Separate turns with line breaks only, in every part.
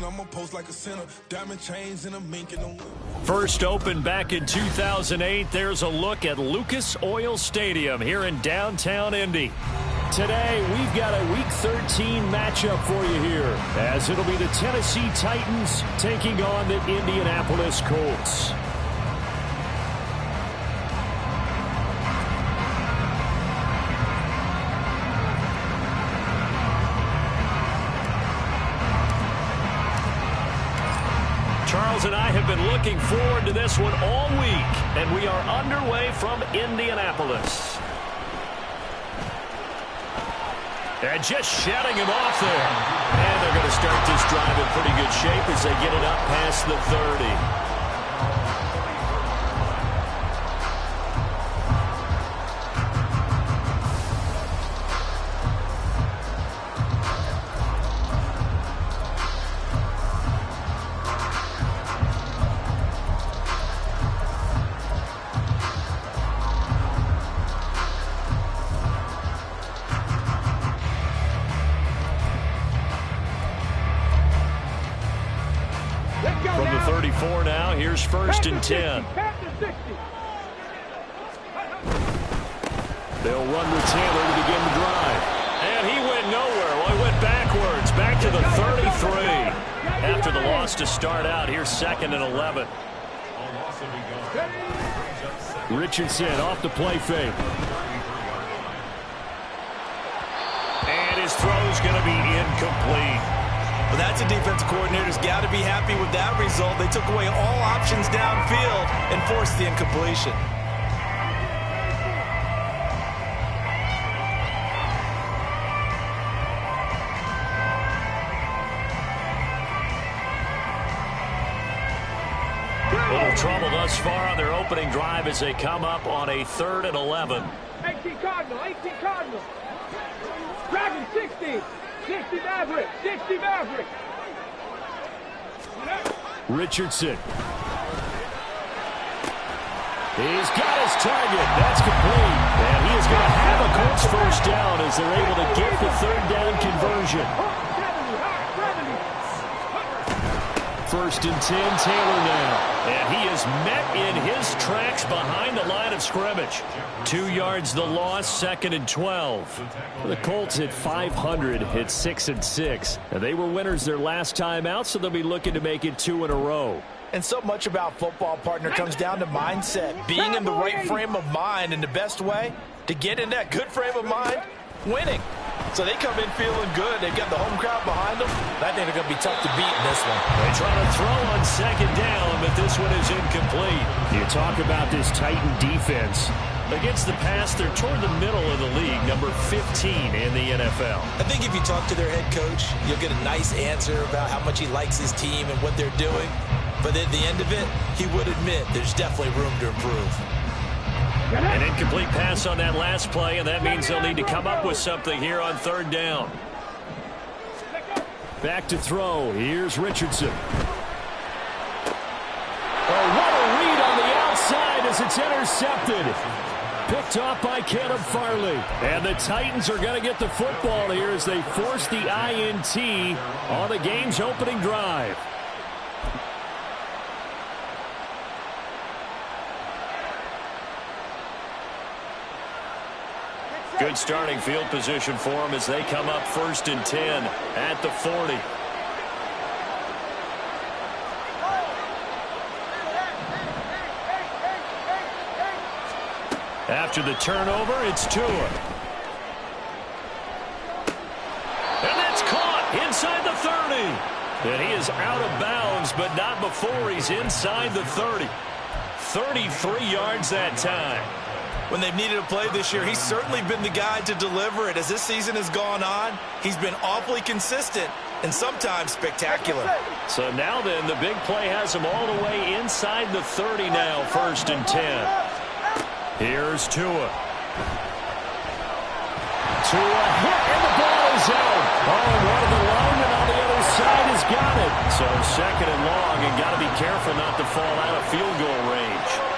I'm going to post like a sinner. Diamond chains and a mink in the wind.
First opened back in 2008, there's a look at Lucas Oil Stadium here in downtown Indy. Today, we've got a Week 13 matchup for you here, as it'll be the Tennessee Titans taking on the Indianapolis Colts. Charles and I have been looking forward to this one all week, and we are underway from Indianapolis. And just shutting him off there. And they're going to start this drive in pretty good shape as they get it up past the 30. From the 34 now, here's first and 10. They'll run with Taylor to begin the drive. And he went nowhere. Well, he went backwards, back to the 33. After the loss to start out, here's second and 11. Richardson off the play fake. And his throw's going to be incomplete.
Well, that's a defensive coordinator's got to be happy with that result. They took away all options downfield and forced the incompletion.
Little trouble thus far on their opening drive as they come up on a 3rd and 11.
18 Cardinal, 18 Cardinal. Dragon 60. 60 Maverick, 60 Maverick.
Richardson. He's got his target. That's complete. And he is going to have a Colts first down as they're able to get the 3rd down conversion. First and 10, Taylor now. And he is met in his tracks behind the line of scrimmage. 2 yards the loss, 2nd and 12. The Colts hit 500, hit 6 and 6. And they were winners their last time out, so they'll be looking to make it 2 in a row.
And so much about football, partner, comes down to mindset. Being in the right frame of mind, and the best way to get in that good frame of mind, winning. So they come in feeling good. They've got the home crowd behind them. I think they're going to be tough to beat in this one.
They try to throw on 2nd down, but this one is incomplete. You talk about this Titan defense. Against the pass, they're toward the middle of the league, number 15 in the NFL.
I think if you talk to their head coach, you'll get a nice answer about how much he likes his team and what they're doing. But at the end of it, he would admit there's definitely room to improve.
An incomplete pass on that last play, and that means they'll need to come up with something here on 3rd down. Back to throw. Here's Richardson. Oh, what a read on the outside as it's intercepted. Picked off by Caleb Farley. And the Titans are going to get the football here as they force the INT on the game's opening drive. Good starting field position for them as they come up 1st and 10 at the 40. After the turnover, it's Tua. And that's caught inside the 30. And he is out of bounds, but not before he's inside the 30. 33 yards that time.
When they've needed a play this year, he's certainly been the guy to deliver it. As this season has gone on, he's been awfully consistent and sometimes spectacular.
So now then, the big play has him all the way inside the 30 now, 1st and 10. Here's Tua. Tua hit, and the ball is out. Oh, and one of the linemen on the other side has got it. So 2nd and long, and got to be careful not to fall out of field goal range.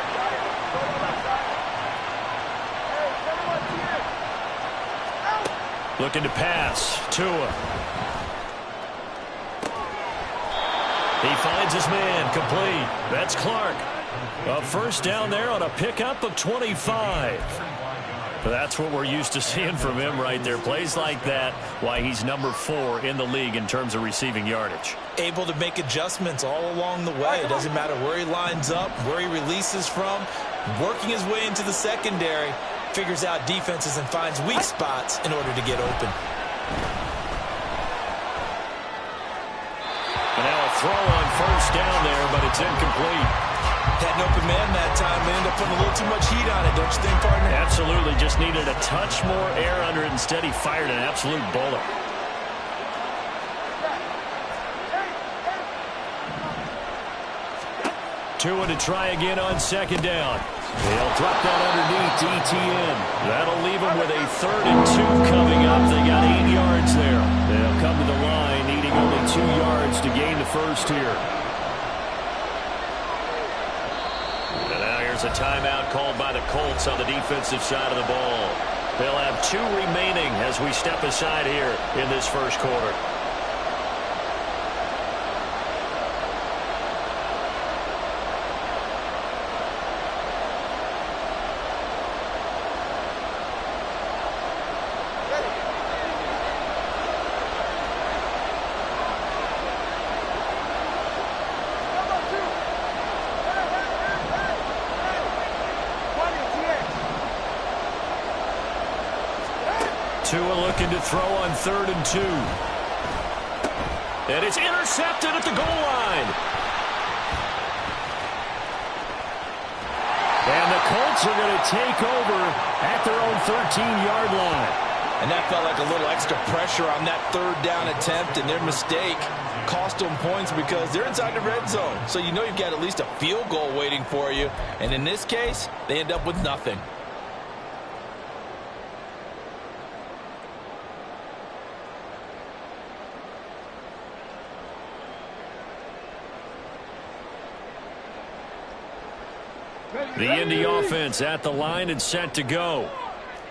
Looking to pass. Tua. He finds his man, complete. That's Clark. A first down there on a pickup of 25. That's what we're used to seeing from him right there. Plays like that, why he's number 4 in the league in terms of receiving yardage.
Able to make adjustments all along the way. It doesn't matter where he lines up, where he releases from. Working his way into the secondary, figures out defenses and finds weak spots in order to get open.
And now a throw on first down there, but it's incomplete.
Had an open man that time, but ended up putting a little too much heat on it, don't you think, partner?
Absolutely. Just needed a touch more air under it. Instead, he fired an absolute bullet. Tua to try again on second down. They'll drop that underneath to ETN. That'll leave them with a 3rd and 2 coming up. They got 8 yards there. They'll come to the line, needing only 2 yards to gain the first here. And now here's a timeout called by the Colts on the defensive side of the ball. They'll have 2 remaining as we step aside here in this first quarter. Tua looking to throw on 3rd and 2. And it's intercepted at the goal line. And the Colts are going to take over at their own 13-yard line.
And that felt like a little extra pressure on that 3rd down attempt, and their mistake cost them points because they're inside the red zone. So you know you've got at least a field goal waiting for you. And in this case, they end up with nothing.
The Indy offense at the line and set to go.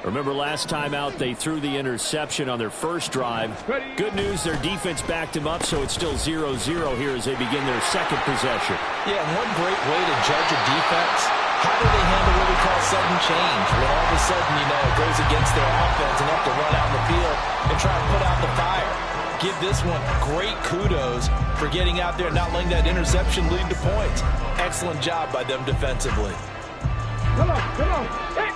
Remember last time out they threw the interception on their first drive. Good news, their defense backed them up, so it's still 0-0 here as they begin their second possession.
Yeah, and one great way to judge a defense, how do they handle what we call sudden change? When all of a sudden, you know, it goes against their offense and they have to run out in the field and try to put out the fire. Give this one great kudos for getting out there and not letting that interception lead to points. Excellent job by them defensively.
Come on, come on. Hey.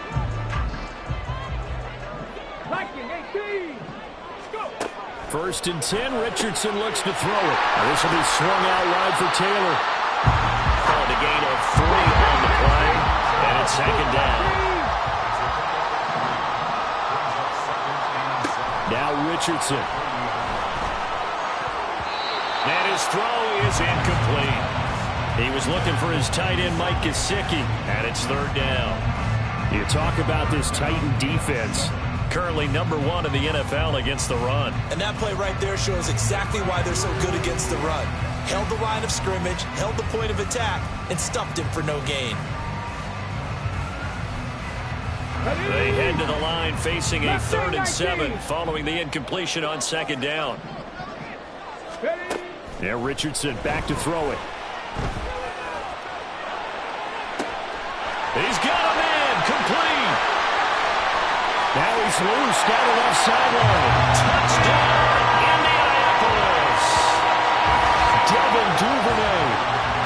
Liking 18. Go.
1st and 10, Richardson looks to throw it. This will be swung out wide for Taylor. Called a gain of 3 on the play, and it's 2nd down. Now Richardson. And his throw is incomplete. He was looking for his tight end, Mike Gesicki, and it's 3rd down. You talk about this Titan defense. Currently number 1 in the NFL against the run.
And that play right there shows exactly why they're so good against the run. Held the line of scrimmage, held the point of attack, and stuffed him for no gain.
They head to the line facing a 3rd and 7 following the incompletion on 2nd down. Now Richardson back to throw it. He's got a man, complete. Now he's loose down the left sideline. Touchdown, Indianapolis. Devin Duvernay,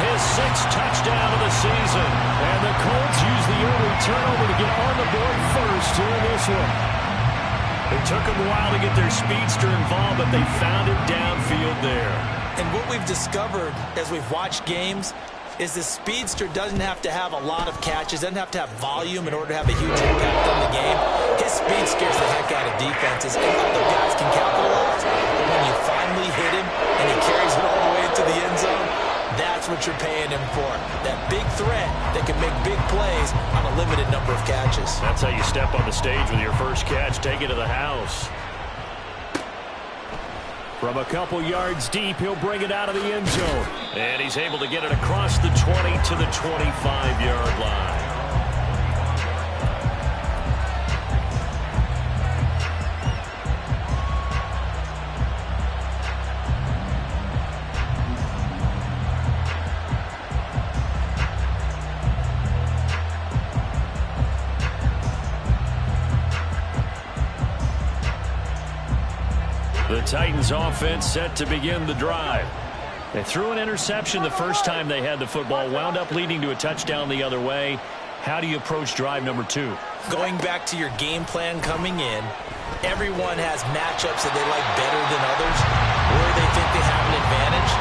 his 6th touchdown of the season. And the Colts use the early turnover to get on the board first here in this one. It took them a while to get their speedster involved, but they found it downfield there.
And what we've discovered as we've watched games is the speedster doesn't have to have a lot of catches, doesn't have to have volume in order to have a huge impact on the game. His speed scares the heck out of defenses, and other guys can capitalize. But when you finally hit him and he carries it all the way into the end zone, that's what you're paying him for. That big threat that can make big plays on a limited number of catches.
That's how you step on the stage with your first catch, take it to the house. From a couple yards deep, he'll bring it out of the end zone. And he's able to get it across the 20 to the 25-yard line. Titans offense set to begin the drive. They threw an interception the first time they had the football, wound up leading to a touchdown the other way. How do you approach drive number 2?
Going back to your game plan coming in, everyone has matchups that they like better than others, where they think they have an advantage.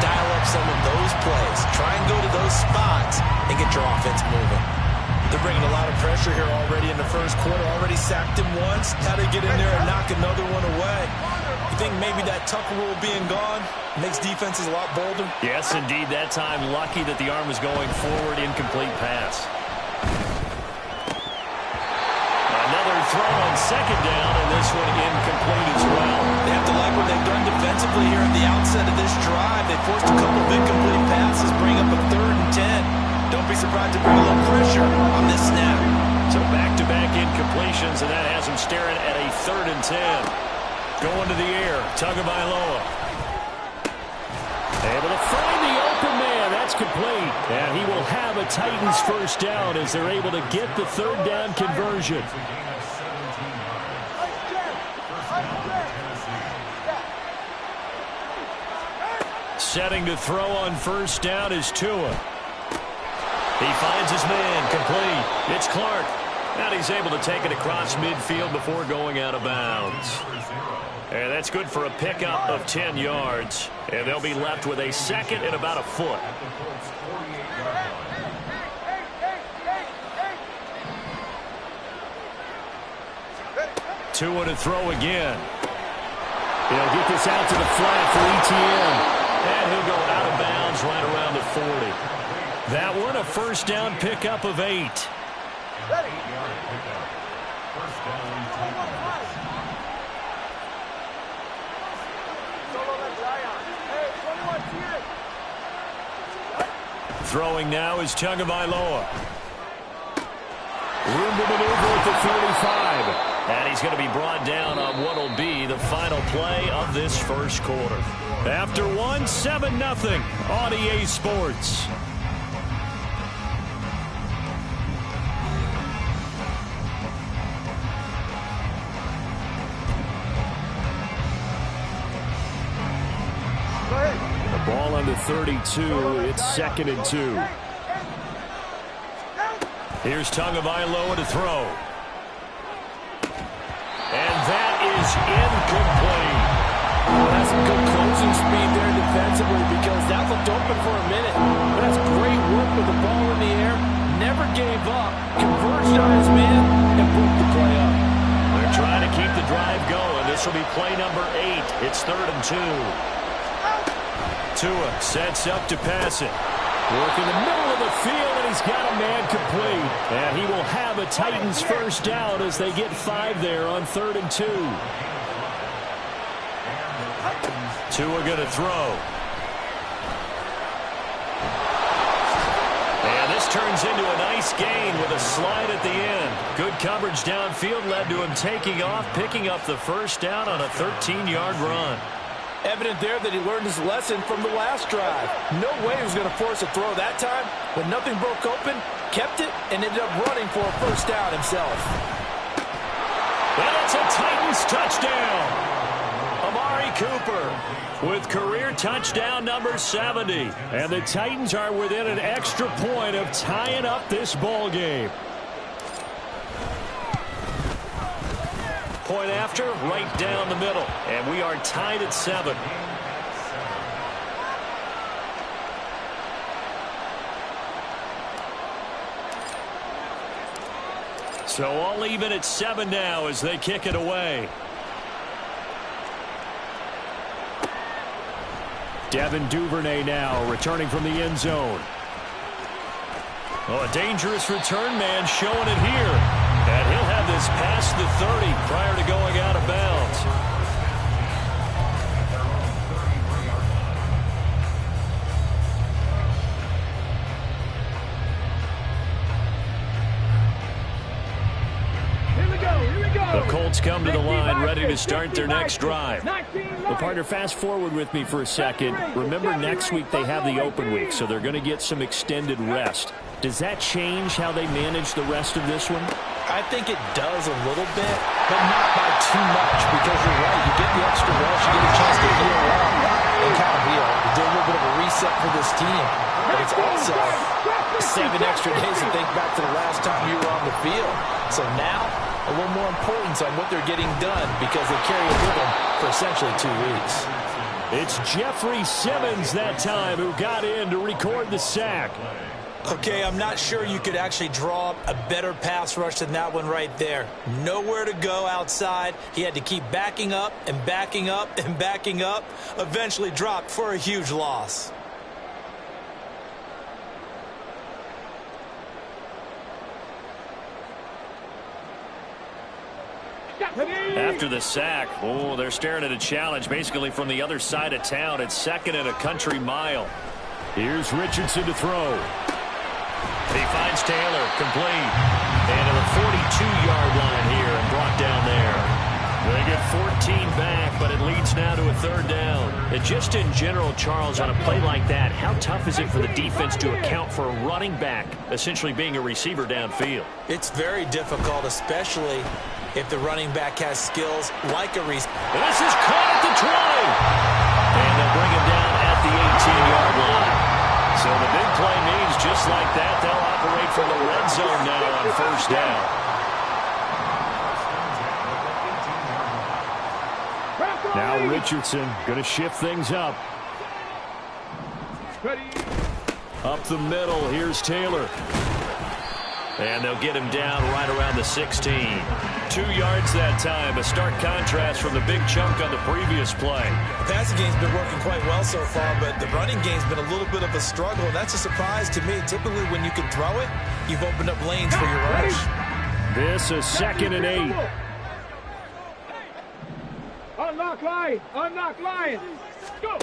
Dial up some of those plays. Try and go to those spots and get your offense moving. They're bringing a lot of pressure here already in the first quarter. Already sacked him once. How to get in there and knock another one away. You think maybe that Tucker rule being gone makes defenses a lot bolder?
Yes, indeed. That time, lucky that the arm was going forward. Incomplete pass. Another throw on second down, and this one incomplete as well.
They have to like what they've done defensively here at the outset of this drive. They forced a couple of incomplete passes, bring up a 3rd and 10. Don't be surprised to bring a little pressure on this snap.
So back-to-back incompletions, and that has them staring at a 3rd and 10. Going to the air, Tagovailoa. Able to find the open man. That's complete. And he will have a Titans first down as they're able to get the 3rd down conversion. Setting to throw on first down is Tua. He finds his man, complete. It's Clark. And he's able to take it across midfield before going out of bounds. And that's good for a pickup of 10 yards. And they'll be left with a 2nd and about a foot. Tua to throw again. He'll get this out to the flat for ETN. And he'll go out of bounds right around the 40. That one, a first down pickup of 8. Throwing now is Tagovailoa. Room to maneuver at the 35. And he's going to be brought down on what will be the final play of this first quarter. After 1, 7-0 on EA Sports. The ball on the 32. It's 2nd and 2. Here's Tagovailoa to throw. And that is incomplete.
Well, that's some good closing speed there defensively because that looked open for a minute. That's great work with the ball in the air. Never gave up. Converged on his man and broke the play up.
They're trying to keep the drive going. This will be play number 8. It's 3rd and 2. Tua sets up to pass it. Work in the middle of the field, and he's got a man complete. And he will have a Titans first down as they get 5 there on 3rd and 2. Tua going to throw. And this turns into a nice gain with a slide at the end. Good coverage downfield led to him taking off, picking up the first down on a 13-yard run.
Evident there that he learned his lesson from the last drive. No way he was going to force a throw that time, but nothing broke open, kept it, and ended up running for a first down himself.
And it's a Titans touchdown. Amari Cooper with career touchdown number 70. And the Titans are within an extra point of tying up this ball game. Point after, right down the middle. And we are tied at 7. So all even at 7 now as they kick it away. Devin Duvernay now returning from the end zone. Oh, a dangerous return man showing it here. And he'll have this past the 30 prior to going out of bounds. The Colts come to the line ready to start their next drive. Well, partner, fast forward with me for a second. Remember, next week they have the open week, so they're going to get some extended rest. Does that change how they manage the rest of this one?
I think it does a little bit, but not by too much, because you're right. You get the extra rush, you get a chance to heal up and kind of heal. You do a little bit of a reset for this team, but it's also 7 extra days to think back to the last time you were on the field. So now, a little more importance on what they're getting done because they carry it with them for essentially 2 weeks.
It's Jeffrey Simmons that time who got in to record the sack.
Okay, I'm not sure you could actually draw up a better pass rush than that one right there. Nowhere to go outside. He had to keep backing up and backing up and backing up. Eventually dropped for a huge loss.
After the sack, they're staring at a challenge basically from the other side of town. It's 2nd and a country mile. Here's Richardson to throw. He finds Taylor, complete. And to the 42-yard line here and brought down there. They get 14 back, but it leads now to a 3rd down. And just in general, Charles, on a play like that, how tough is it for the defense to account for a running back essentially being a receiver downfield?
It's very difficult, especially if the running back has skills like a receiver.
This is caught at the 20. And they'll bring him down at the 18-yard line. So the big play means just like that, they'll operate from the red zone now on 1st down. Now Richardson going to shift things up. Up the middle, here's Taylor. And they'll get him down right around the 16. 2 yards that time, a stark contrast from the big chunk on the previous play.
The passing game's been working quite well so far, but the running game's been a little bit of a struggle. That's a surprise to me. Typically, when you can throw it, you've opened up lanes for your rush.
This is 2nd and 8.
Unlock line! Unlock line! Go!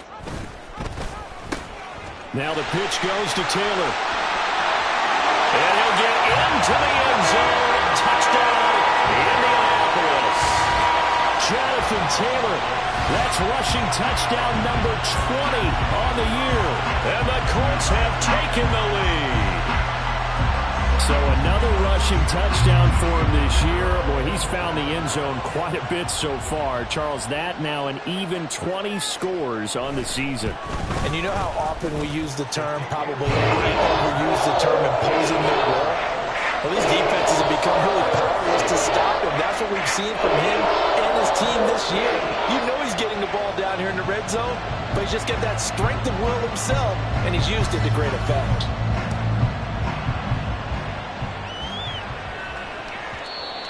Now the pitch goes to Taylor. And he'll get into the end zone. Touchdown, Indianapolis. Jonathan Taylor. That's rushing touchdown number 20 on the year. And the Colts have taken the lead. So another rushing touchdown for him this year. Boy, he's found the end zone quite a bit so far. Charles, that now an even 20 scores on the season.
And you know how often we use the term, probably overuse the term imposing their will? Well, these defenses have become really powerless to stop him. That's what we've seen from him and his team this year. You know he's getting the ball down here in the red zone, but he's just got that strength of will himself, and he's used it to great effect.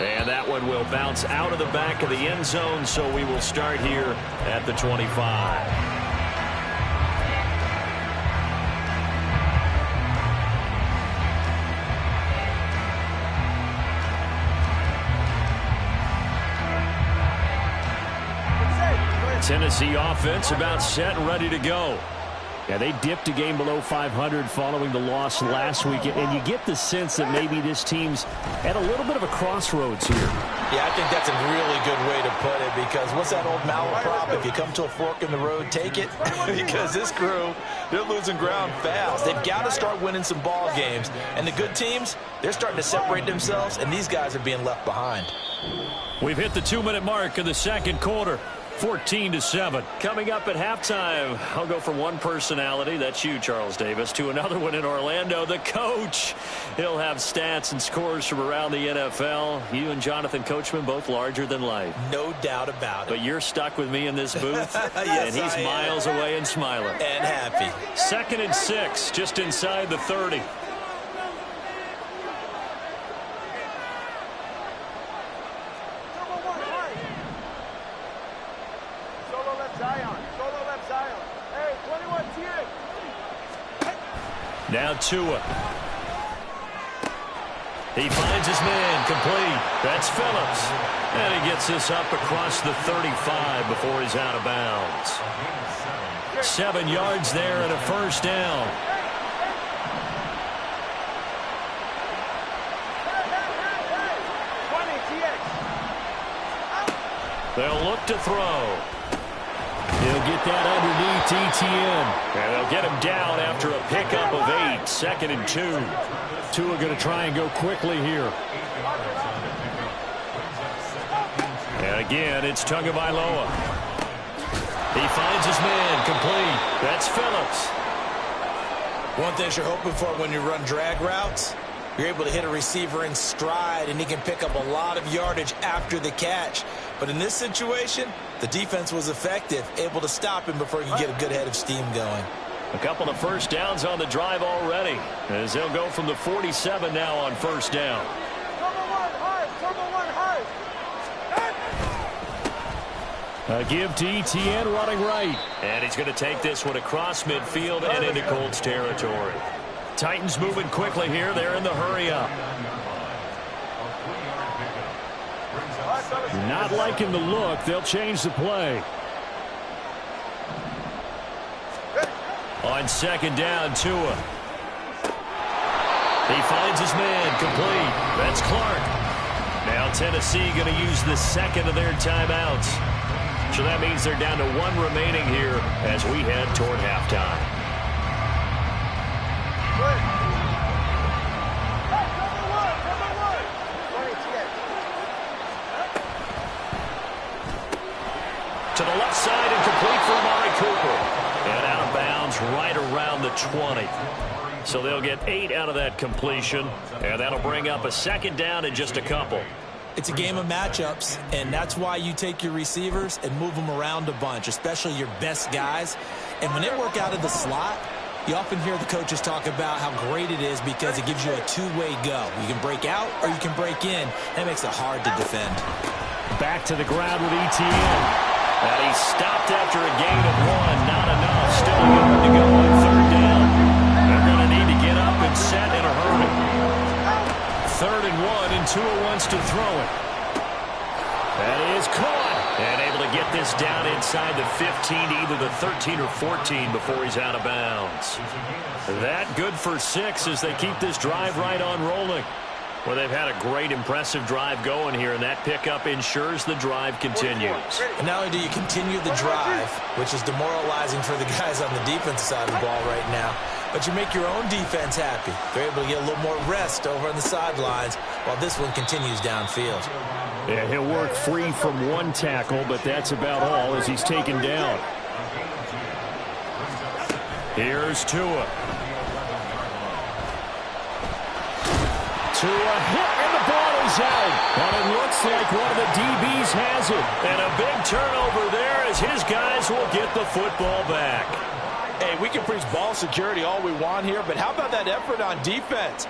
And that one will bounce out of the back of the end zone, so we will start here at the 25. Tennessee offense about set and ready to go. Yeah, they dipped a game below 500 following the loss last week, and you get the sense that maybe this team's at a little bit of a crossroads here.
Yeah, I think that's a really good way to put it, because what's that old malaprop? If you come to a fork in the road, take it. Because this crew, they're losing ground fast. They've got to start winning some ball games. And the good teams, they're starting to separate themselves, and these guys are being left behind.
We've hit the 2-minute mark of the second quarter. 14-7. Coming up at halftime, I'll go from one personality, that's you, Charles Davis, to another one in Orlando, the coach. He'll have stats and scores from around the NFL. You and Jonathan Coachman, both larger than life.
No doubt about it.
But you're stuck with me in this booth,
yes,
and he's miles away and smiling.
And happy.
2nd and 6, just inside the 30. Now Tua. He finds his man, complete. That's Phillips. And he gets this up across the 35 before he's out of bounds. 7 yards there and a first down. They'll look to throw. He'll get that underneath ETN. And they'll get him down after a pickup of 8. 2nd and 2. Tua going to try and go quickly here. Again, it's Tagovailoa. He finds his man, complete. That's Phillips.
One thing you're hoping for when you run drag routes, you're able to hit a receiver in stride, and he can pick up a lot of yardage after the catch. But in this situation, the defense was effective, able to stop him before he could get a good head of steam going.
A couple of first downs on the drive already, as they'll go from the 47 now on first down. A give to Etienne running right. And he's going to take this one across midfield and into Colts territory. Titans moving quickly here. They're in the hurry-up. Not liking the look. They'll change the play. On second down, Tua. He finds his man, complete. That's Clark. Now Tennessee going to use the second of their timeouts. So that means they're down to one remaining here as we head toward halftime. To the left side and complete for Amari Cooper. And out of bounds right around the 20. So they'll get 8 out of that completion. And that'll bring up a second down in just a couple.
It's a game of matchups, and that's why you take your receivers and move them around a bunch, especially your best guys. And when they work out of the slot, you often hear the coaches talk about how great it is because it gives you a two-way go. You can break out or you can break in. That makes it hard to defend.
Back to the ground with Etienne. And he stopped after a gain of 1. Not enough. Still a yard to go on third down. They're going to need to get up and set in a hurry. 3rd and 1, and Tua wants to throw it. That is caught. And able to get this down inside the 15 to either the 13 or 14 before he's out of bounds. That good for 6 as they keep this drive right on rolling. Well, they've had a great, impressive drive going here, and that pickup ensures the drive continues.
And not only do you continue the drive, which is demoralizing for the guys on the defensive side of the ball right now, but you make your own defense happy. They're able to get a little more rest over on the sidelines while this one continues downfield.
Yeah, he'll work free from one tackle, but that's about all as he's taken down. Here's Tua. Tua hit, and the ball is out. And it looks like one of the DBs has it. And a big turnover there as his guys will get the football back.
Hey, we can preach ball security all we want here, but how about that effort on defense?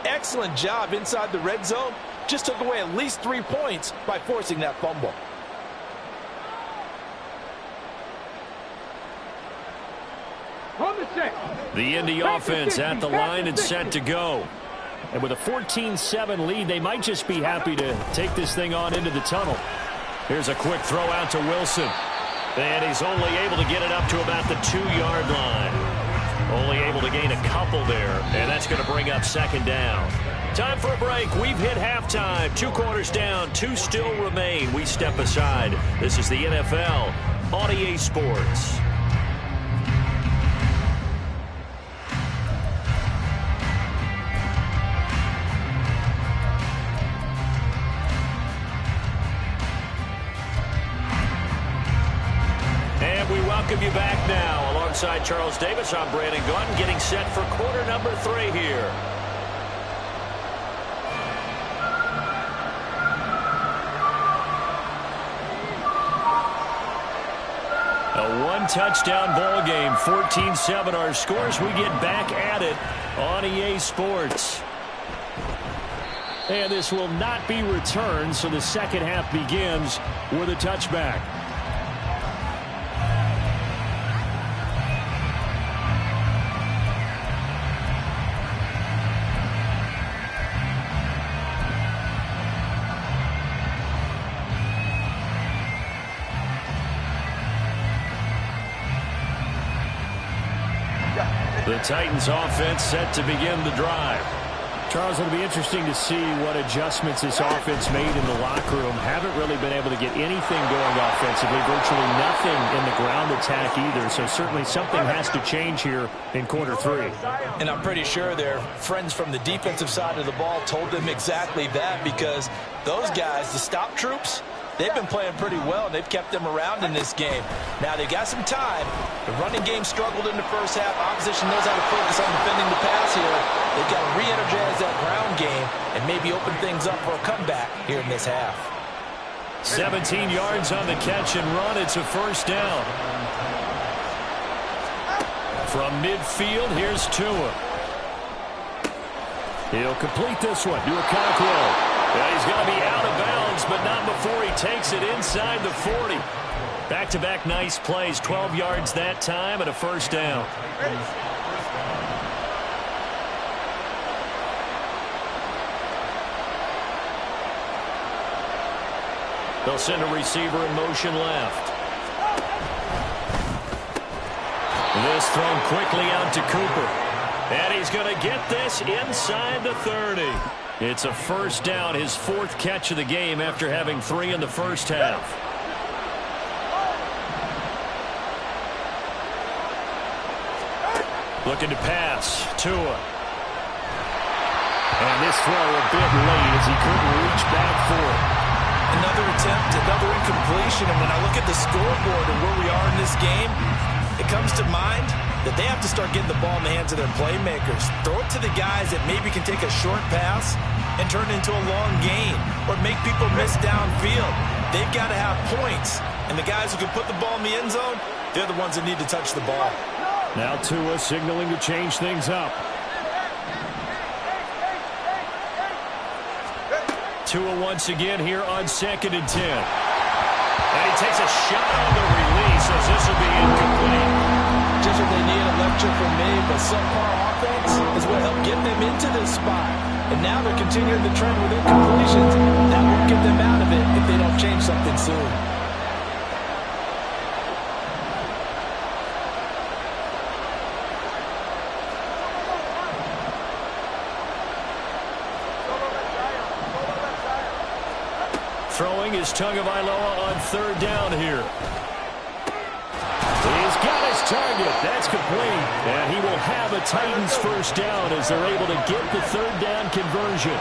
Excellent job inside the red zone. Just took away at least 3 points by forcing that fumble.
The Indy offense at the line and set to go. And with a 14-7 lead, they might just be happy to take this thing on into the tunnel. Here's a quick throw out to Wilson. And he's only able to get it up to about the 2-yard line. Only able to gain a couple there, and that's going to bring up second down. Time for a break. We've hit halftime. 2 quarters down, 2 still remain. We step aside. This is the NFL on EA Sports. Welcome you back now. Alongside Charles Davis, I'm Brandon Gunn, getting set for quarter number 3 here. A one-touchdown ball game, 14-7 our scores. We get back at it on EA Sports. And this will not be returned, so the second half begins with a touchback. The Titans offense set to begin the drive. Charles, it'll be interesting to see what adjustments this offense made in the locker room. Haven't really been able to get anything going offensively, virtually nothing in the ground attack either. So certainly something has to change here in quarter 3.
And I'm pretty sure their friends from the defensive side of the ball told them exactly that, because those guys, the stop troops, they've been playing pretty well, and they've kept them around in this game. Now, they've got some time. The running game struggled in the first half. Opposition knows how to focus on defending the pass here. They've got to re-energize that ground game and maybe open things up for a comeback here in this half.
17 yards on the catch and run. It's a first down. From midfield, here's Tua. He'll complete this one to Okonkwo. Yeah, he's going to be out of bounds, but not before he takes it inside the 40. Back-to-back nice plays, 12 yards that time and a first down. They'll send a receiver in motion left. This thrown quickly out to Cooper. And he's going to get this inside the 30. It's a first down, his fourth catch of the game after having 3 in the first half. Looking to pass. Tua. And this throw a bit late as he couldn't reach back for it.
Another attempt, another incompletion. And when I look at the scoreboard and where we are in this game, it comes to mind that they have to start getting the ball in the hands of their playmakers. Throw it to the guys that maybe can take a short pass and turn it into a long gain or make people miss downfield. They've got to have points. And the guys who can put the ball in the end zone, they're the ones that need to touch the ball.
Now Tua signaling to change things up. Tua once again here on 2nd and 10. And he takes a shot on the release as this will be incomplete.
Just what they need, a lecture from me, but subpar offense is what helped get them into this spot. And now they're continuing the trend with incompletions. That won't get them out of it if they don't change something soon.
Throwing is Tagovailoa on 3rd down here. He's got his target. That's complete. And he will have a Titans first down as they're able to get the 3rd down conversion.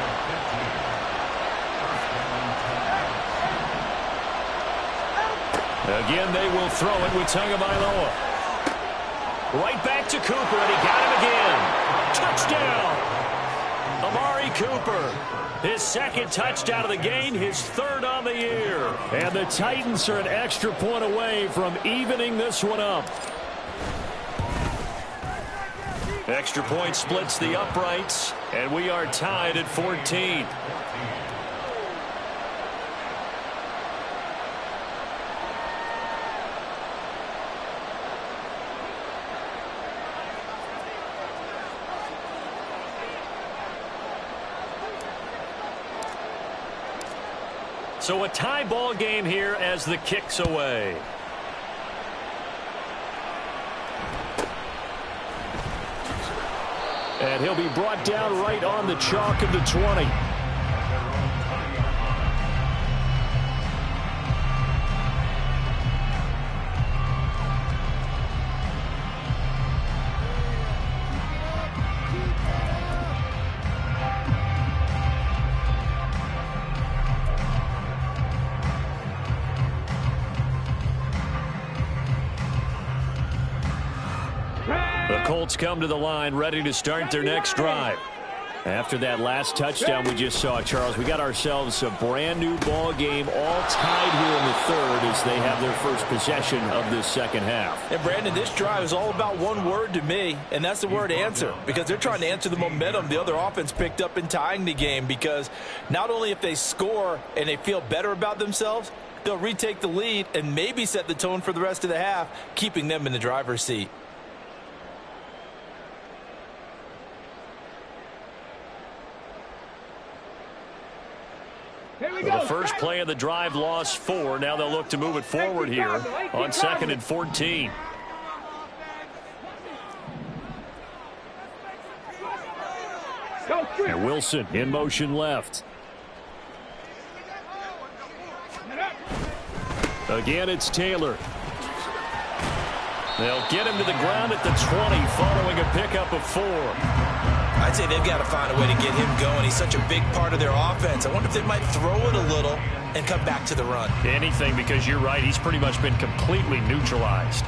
Again, they will throw it with Tagovailoa. Right back to Cooper, and he got him again. Touchdown! Amari Cooper. His 2nd touchdown of the game, his 3rd on the year. And the Titans are an extra point away from evening this one up. Extra point splits the uprights, and we are tied at 14. So a tie ball game here as the kick's away. And he'll be brought down right on the chalk of the 20. Colts come to the line ready to start their next drive. After that last touchdown we just saw, Charles, we got ourselves a brand new ball game all tied here in the 3rd as they have their first possession of this 2nd half.
And Brandon, this drive is all about one word to me, and that's the word answer, because they're trying to answer the momentum the other offense picked up in tying the game, because not only if they score and they feel better about themselves, they'll retake the lead and maybe set the tone for the rest of the half, keeping them in the driver's seat.
The first play of the drive lost 4. Now they'll look to move it forward here on 2nd and 14. And Wilson in motion left. Again, it's Taylor. They'll get him to the ground at the 20 following a pickup of 4.
I I'd say they've got to find a way to get him going. He's such a big part of their offense. I wonder if they might throw it a little and come back to the run.
Anything, because you're right. He's pretty much been completely neutralized.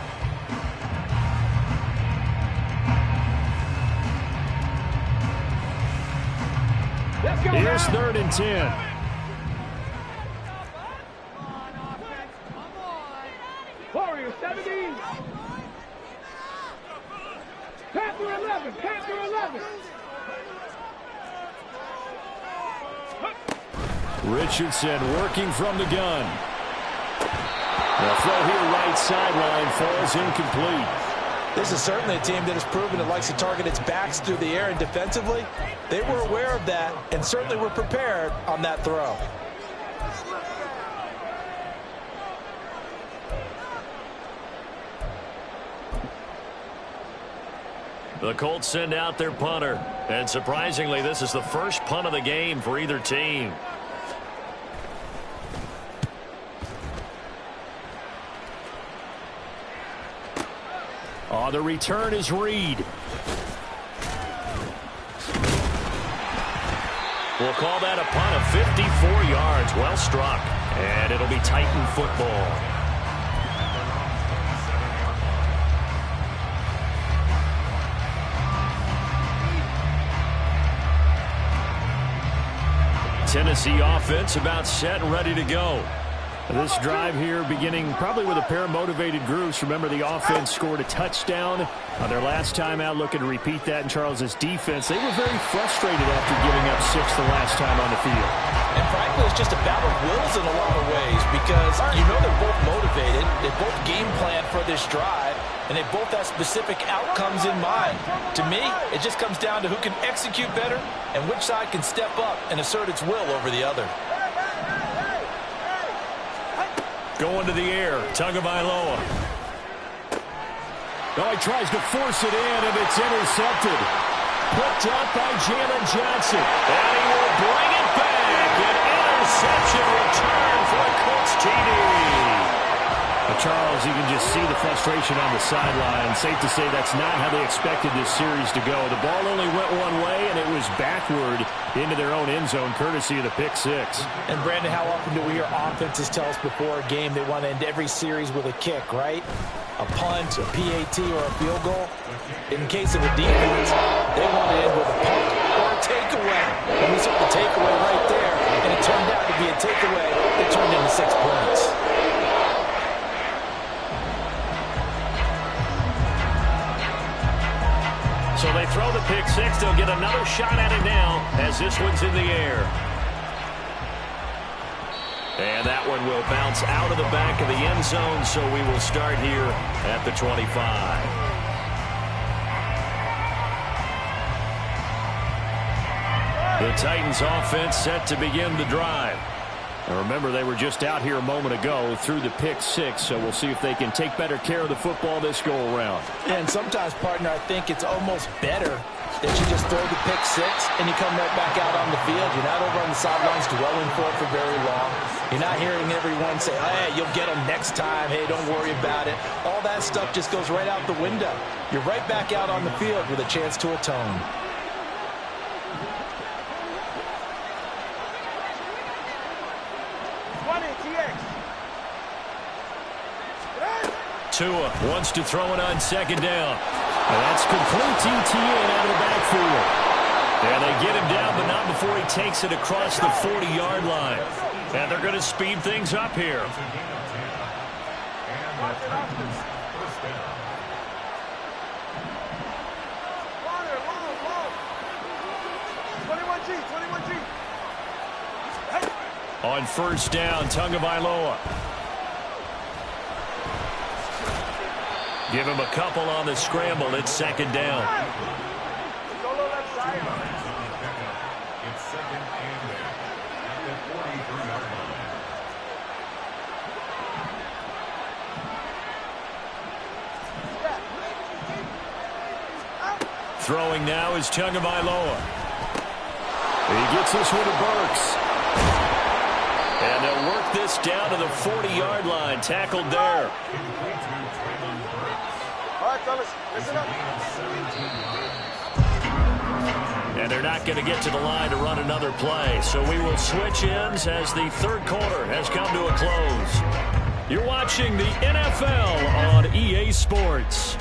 Let's go,
Here's
guys.
3rd and 10.
Warriors 17. Panther 11. Panther 11.
Richardson working from the gun. The throw here right sideline falls incomplete.
This is certainly a team that has proven it likes to target its backs through the air, and defensively, they were aware of that and certainly were prepared on that throw.
The Colts send out their punter. And surprisingly, this is the first punt of the game for either team. On the return is Reed. We'll call that a punt of 54 yards. Well struck. And it'll be Titan football. Tennessee offense about set and ready to go. This drive here beginning probably with a pair of motivated groups. Remember, the offense scored a touchdown on their last time out. Looking to repeat that in Charles's defense. They were very frustrated after giving up 6 the last time on the field.
And frankly, it's just a battle of wills in a lot of ways because you know they're both motivated. They both game plan for this drive, and they both have specific outcomes in mind. To me, it just comes down to who can execute better and which side can step up and assert its will over the other.
Going to the air, Tagovailoa. Oh, he tries to force it in, and it's intercepted. Picked up by Jalen Johnson. And he will bring it back. An interception return for a Colts TD. Charles, you can just see the frustration on the sideline. Safe to say that's not how they expected this series to go. The ball only went one way, and it was backward into their own end zone, courtesy of the pick six.
And, Brandon, how often do we hear offenses tell us before a game they want to end every series with a kick, right? A punt, a PAT, or a field goal. In case of a defense, they want to end with a punt or a takeaway. And we saw the takeaway right there, and it turned out to be a takeaway that turned into 6 points.
So they throw the pick six. They'll get another shot at it now as this one's in the air. And that one will bounce out of the back of the end zone, so we will start here at the 25. The Titans offense set to begin the drive. And remember, they were just out here a moment ago through the pick six, so we'll see if they can take better care of the football this go-around.
And sometimes, partner, I think it's almost better that you just throw the pick six and you come right back out on the field. You're not over on the sidelines dwelling for it for very long. You're not hearing everyone say, hey, you'll get them next time. Hey, don't worry about it. All that stuff just goes right out the window. You're right back out on the field with a chance to atone.
Tua wants to throw it on second down. And that's complete TTN out of the backfield. And they get him down, but not before he takes it across the 40-yard line. And they're going to speed things up here. On first down, Tagovailoa. Give him a couple on the scramble. It's second down. Throwing now is Tagovailoa. He gets this one to Burks. And they'll work this down to the 40-yard line. Tackled there. And they're not going to get to the line to run another play. So we will switch ends as the third quarter has come to a close. You're watching the NFL on EA Sports.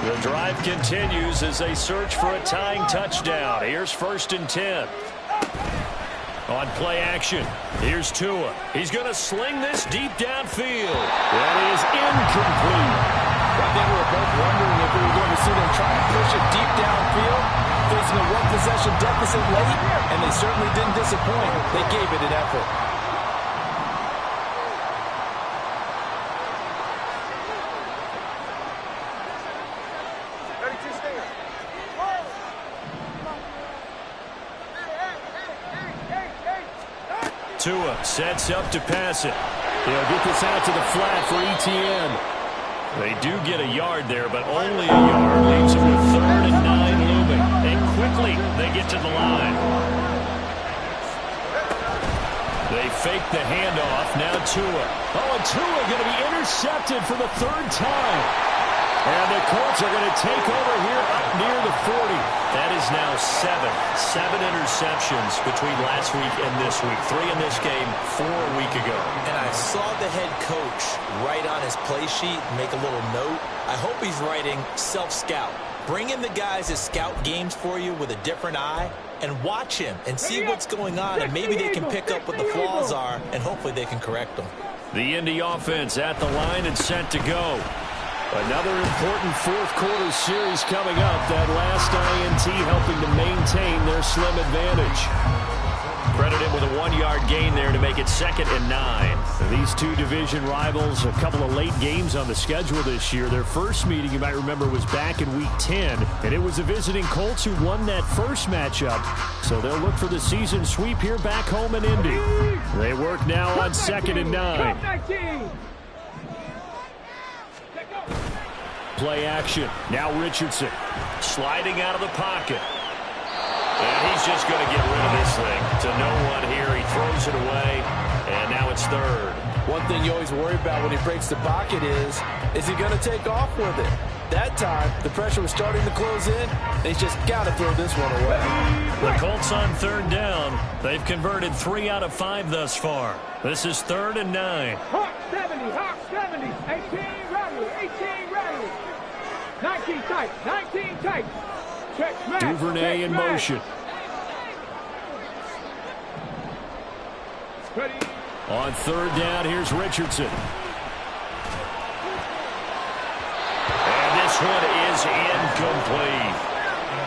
The drive continues as they search for a tying touchdown. Here's 1st and 10. On play action, here's Tua. He's going to sling this deep downfield. That is incomplete.
I think we were both wondering if we were going to see them try to push it deep downfield, facing a one-possession deficit late, and they certainly didn't disappoint. They gave it an effort.
Tua sets up to pass it.
They'll get this out to the flat for ETN.
They do get a yard there, but only a yard. Leaves them with 3rd and 9 looming. And quickly, they get to the line. They fake the handoff. Now Tua. Oh, and Tua going to be intercepted for the 3rd time. And the Colts are going to take over here up near the 40. That is now 7 interceptions between last week and this week. 3 in this game, 4 a week ago.
And I saw the head coach write on his play sheet, make a little note. I hope he's writing self-scout. Bring in the guys that scout games for you with a different eye and watch him and see what's going on, and maybe they can pick up what the flaws are, and hopefully they can correct them.
The Indy offense at the line and set to go. Another important fourth quarter series coming up. That last INT helping to maintain their slim advantage. Credited with a 1-yard gain there to make it 2nd and 9. These two division rivals, a couple of late games on the schedule this year. Their first meeting, you might remember, was back in Week 10, and it was the visiting Colts who won that first matchup. So they'll look for the season sweep here back home in Indy. They work now on 2nd and 9. Play action. Now Richardson sliding out of the pocket. And he's just going to get rid of this thing to no one here. He throws it away, and now it's 3rd.
One thing you always worry about when he breaks the pocket is he going to take off with it? That time, the pressure was starting to close in. They just got to throw this one away.
The Colts on 3rd down. They've converted 3 out of 5 thus far. This is 3rd and 9.
Hawk 70, Hawk 70, 18 Radley, 18 Radley. 19 tight, 19 tight. Check smash.
Duvernay in motion.
Ready.
On 3rd down, here's Richardson. And this one is incomplete.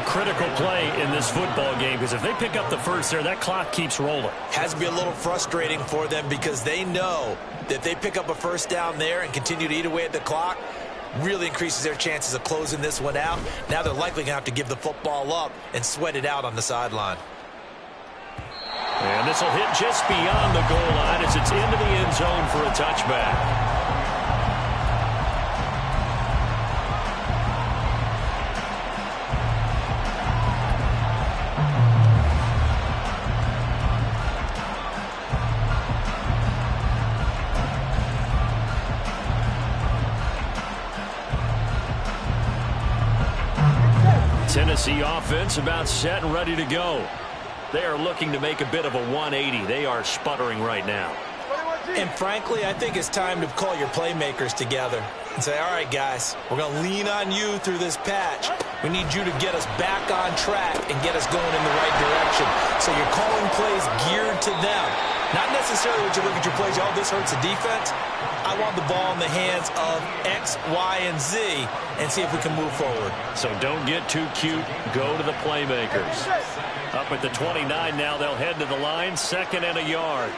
Critical play in this football game, because if they pick up the first there, that clock keeps rolling.
Has to be a little frustrating for them because they know that if they pick up a first down there and continue to eat away at the clock, really increases their chances of closing this one out. Now they're likely going to have to give the football up and sweat it out on the sideline.
And this will hit just beyond the goal line as it's into the end zone for a touchback. Tennessee offense about set and ready to go. They are looking to make a bit of a 180. They are sputtering right now.
And frankly, I think it's time to call your playmakers together and say, all right, guys, we're going to lean on you through this patch. We need you to get us back on track and get us going in the right direction. So you're calling plays geared to them. Not necessarily when you look at your plays, oh, this hurts the defense. I want the ball in the hands of X, Y, and Z and see if we can move forward.
So don't get too cute. Go to the playmakers. Up at the 29 now, they'll head to the line. 2nd and a yard.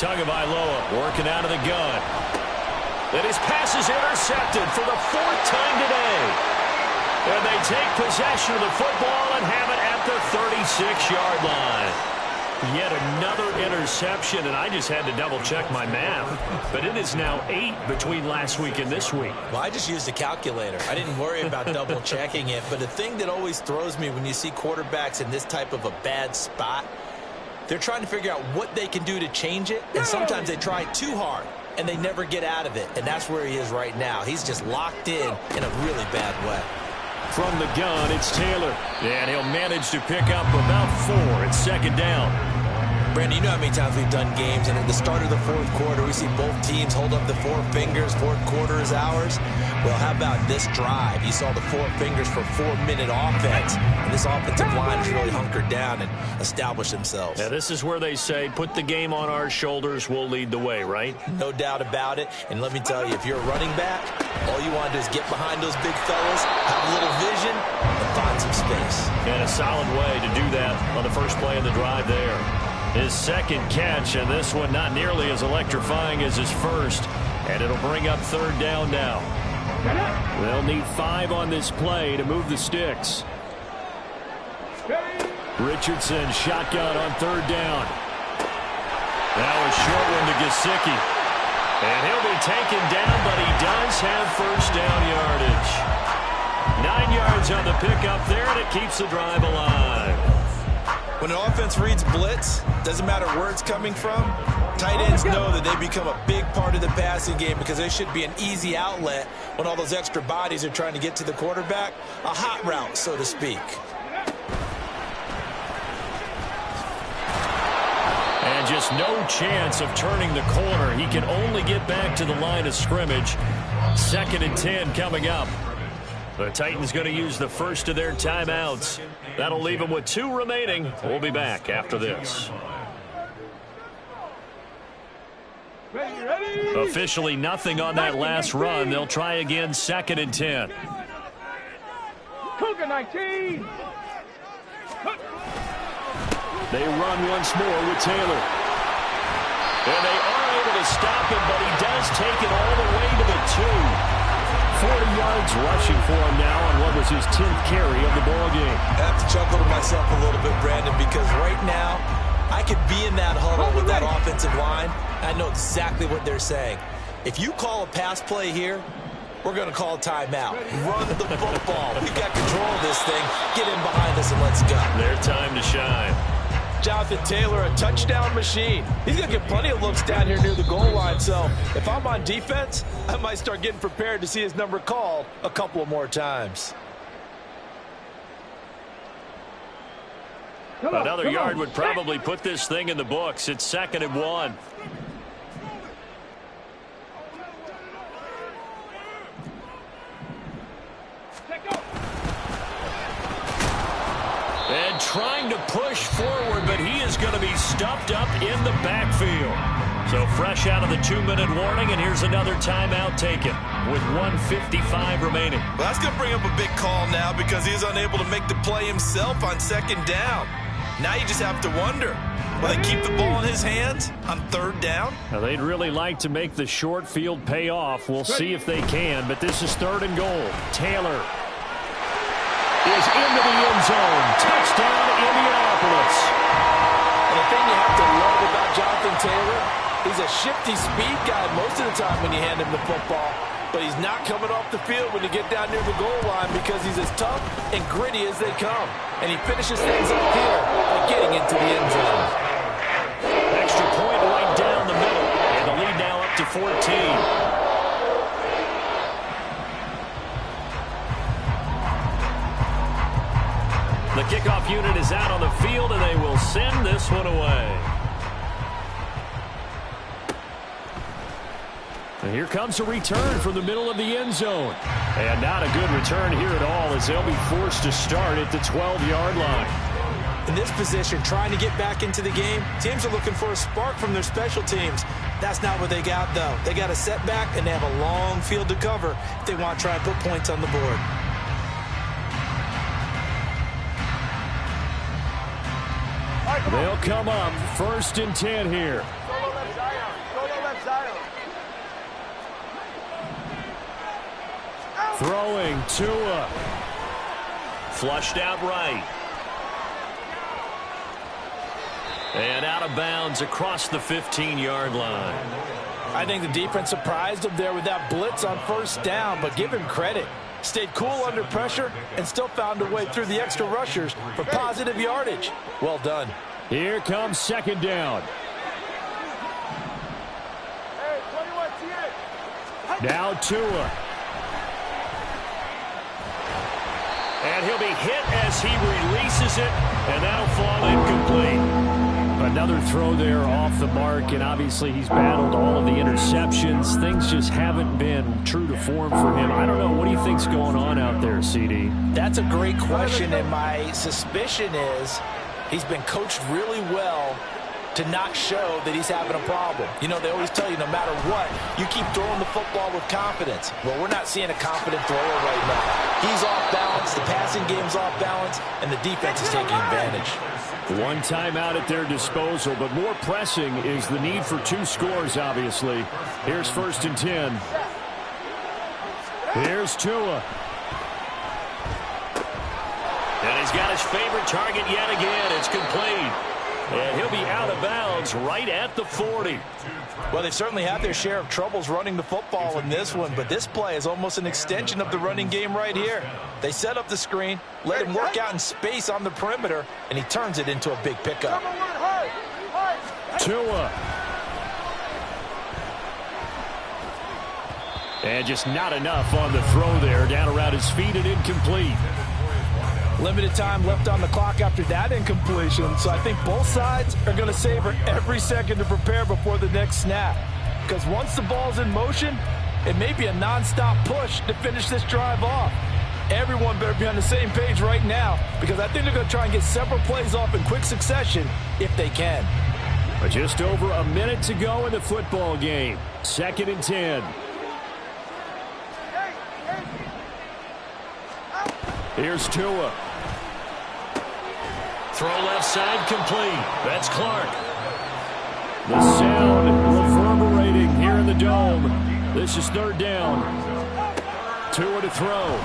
Tagovailoa working out of the gun. And his pass is intercepted for the 4th time today. And they take possession of the football and have it at the 36-yard line. Yet another interception, and I just had to double-check my math. But it is now 8 between last week and this week.
Well, I just used a calculator. I didn't worry about double-checking it. But the thing that always throws me when you see quarterbacks in this type of a bad spot, They're trying to figure out what they can do to change it, and sometimes they try too hard, and they never get out of it, and that's where he is right now. He's just locked in a really bad way.
From the gun, it's Taylor, and he'll manage to pick up about 4 at second down.
Brandon, you know how many times we've done games, and at the start of the fourth quarter, we see both teams hold up the 4 fingers, fourth quarter is ours. Well, how about this drive? You saw the 4 fingers for 4-minute offense, and this offensive line has really hunkered down and established themselves.
Now, this is where they say, put the game on our shoulders, we'll lead the way, right?
No doubt about it, and let me tell you, if you're a running back, all you want to do is get behind those big fellas, have a little vision, and find some space.
And a solid way to do that on the first play of the drive there. His second catch, and this one not nearly as electrifying as his first. And it'll bring up third down now. They'll need 5 on this play to move the sticks. Richardson shotgun on third down. Now a short one to Gesicki. And he'll be taken down, but he does have first down yardage. 9 yards on the pickup there, and it keeps the drive alive.
When an offense reads blitz, doesn't matter where it's coming from, tight ends know that they become a big part of the passing game because they should be an easy outlet when all those extra bodies are trying to get to the quarterback. A hot route, so to speak.
And just no chance of turning the corner. He can only get back to the line of scrimmage. 2nd and 10 coming up. The Titans going to use the first of their timeouts. That'll leave them with 2 remaining. We'll be back after this. Officially nothing on that last run. They'll try again 2nd and 10.
Cougar 19.
They run once more with Taylor. And they are able to stop him, but he does take it all the way to the 2. 40 yards rushing for him now on what was his 10th carry of the ball game.
I have to chuckle to myself a little bit, Brandon, because right now I could be in that huddle with that offensive line. I know exactly what they're saying. If you call a pass play here, we're going to call a timeout. Run the football. We've got control of this thing. Get in behind us and let's go.
Their time to shine.
Jonathan Taylor, a touchdown machine. He's going to get plenty of looks down here near the goal line. So if I'm on defense, I might start getting prepared to see his number called a couple of more times.
Another yard would probably put this thing in the books. It's 2nd and 1. And trying to push forward, but he is going to be stuffed up in the backfield. So fresh out of the 2-minute warning, and here's another timeout taken with 1:55 remaining.
Well, that's going to bring up a big call now because he's unable to make the play himself on 2nd down. Now you just have to wonder, will they keep the ball in his hands on 3rd down?
Now, they'd really like to make the short field pay off. We'll see if they can, but this is 3rd and goal. Taylor is into the end zone. Touchdown, Indianapolis.
And the thing you have to love about Jonathan Taylor, he's a shifty speed guy most of the time when you hand him the football. But he's not coming off the field when you get down near the goal line because he's as tough and gritty as they come. And he finishes things up here by getting into the end zone.
Extra point right down the middle. And the lead now up to 14. The kickoff unit is out on the field, and they will send this one away. And here comes a return from the middle of the end zone. And not a good return here at all as they'll be forced to start at the 12-yard line.
In this position, trying to get back into the game, teams are looking for a spark from their special teams. That's not what they got, though. They got a setback, and they have a long field to cover if they want to try and put points on the board.
They'll come up 1st and 10 here. Throwing Tua. Flushed out right. And out of bounds across the 15-yard line.
I think the defense surprised him there with that blitz on 1st down, but give him credit. Stayed cool under pressure and still found a way through the extra rushers for positive yardage. Well done.
Here comes second down. Now Tua. And he'll be hit as he releases it, and that'll fall incomplete. Another throw there off the mark, and obviously he's battled all of the interceptions. Things just haven't been true to form for him. I don't know. What do you think's going on out there, CD?
That's a great question, and my suspicion is he's been coached really well to not show that he's having a problem. You know, they always tell you no matter what, you keep throwing the football with confidence. Well, we're not seeing a confident thrower right now. He's off balance, the passing game's off balance, and the defense is taking advantage.
One timeout at their disposal, but more pressing is the need for 2 scores, obviously. Here's 1st and 10. Here's Tua. And he's got his favorite target yet again. It's complete. And he'll be out of bounds right at the 40.
Well, they certainly had their share of troubles running the football in this one, but this play is almost an extension of the running game right here. They set up the screen, let him work out in space on the perimeter, and he turns it into a big pickup.
Tua. And just not enough on the throw there. Down around his feet and incomplete.
Limited time left on the clock after that incompletion, so I think both sides are going to savor every second to prepare before the next snap. Because once the ball's in motion, it may be a nonstop push to finish this drive off. Everyone better be on the same page right now, because I think they're going to try and get several plays off in quick succession if they can.
Just over a minute to go in the football game. 2nd and 10. Here's Tua. Throw left side complete. That's Clark. The sound reverberating here in the dome. This is 3rd down. Tua to throw.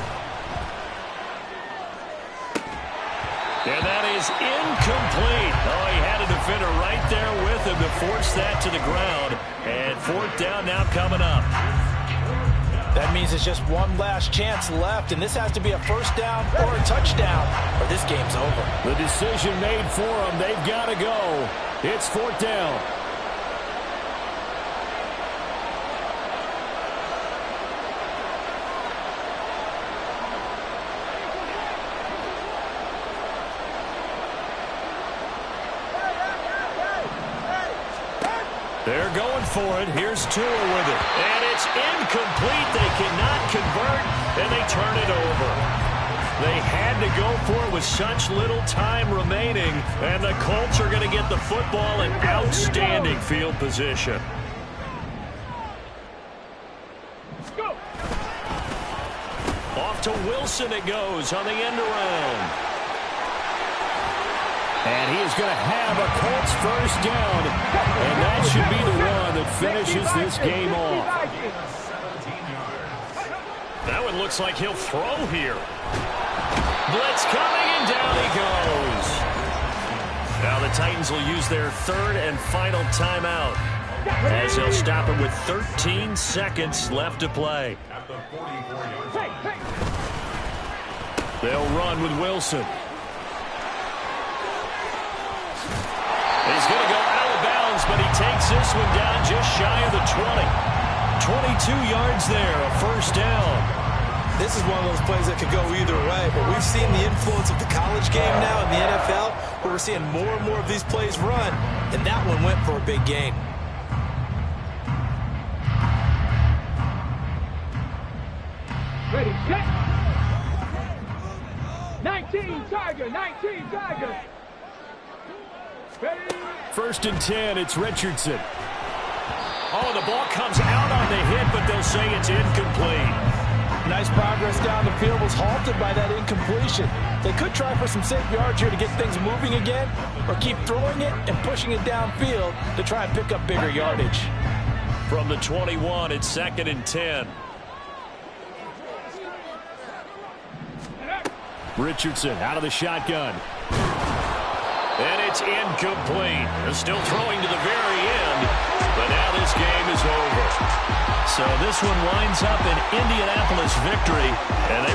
And that is incomplete. Oh, he had a defender right there with him to force that to the ground. And 4th down now coming up.
That means it's just one last chance left, and this has to be a 1st down or a touchdown, or this game's over.
The decision made for them. They've got to go. It's 4th down. They're going for it. Here's Tua with it. And it's incomplete. They cannot convert, and they turn it over. They had to go for it with such little time remaining, and the Colts are going to get the football in outstanding field position. Off to Wilson it goes on the end around. And he is going to have a Colts 1st down. And that should be the one that finishes this game off. That one looks like he'll throw here. Blitz coming, and down he goes. Now the Titans will use their 3rd and final timeout, as they'll stop it with 13 seconds left to play. They'll run with Wilson. He's going to go out of bounds, but he takes this one down just shy of the 20. 22 yards there, a 1st down.
This is one of those plays that could go either way, but we've seen the influence of the college game now in the NFL, where we're seeing more and more of these plays run, and that one went for a big gain.
Ready, set. 19 Tiger, 19 Tiger. Ready.
1st and 10, it's Richardson. Oh, the ball comes out on the hit, but they'll say it's incomplete.
Nice progress down the field was halted by that incompletion. They could try for some safe yards here to get things moving again, or keep throwing it and pushing it downfield to try and pick up bigger yardage.
From the 21, it's 2nd and 10. Richardson out of the shotgun. And it's incomplete. They're still throwing to the very end, but now this game is over. So this one winds up an Indianapolis victory, and they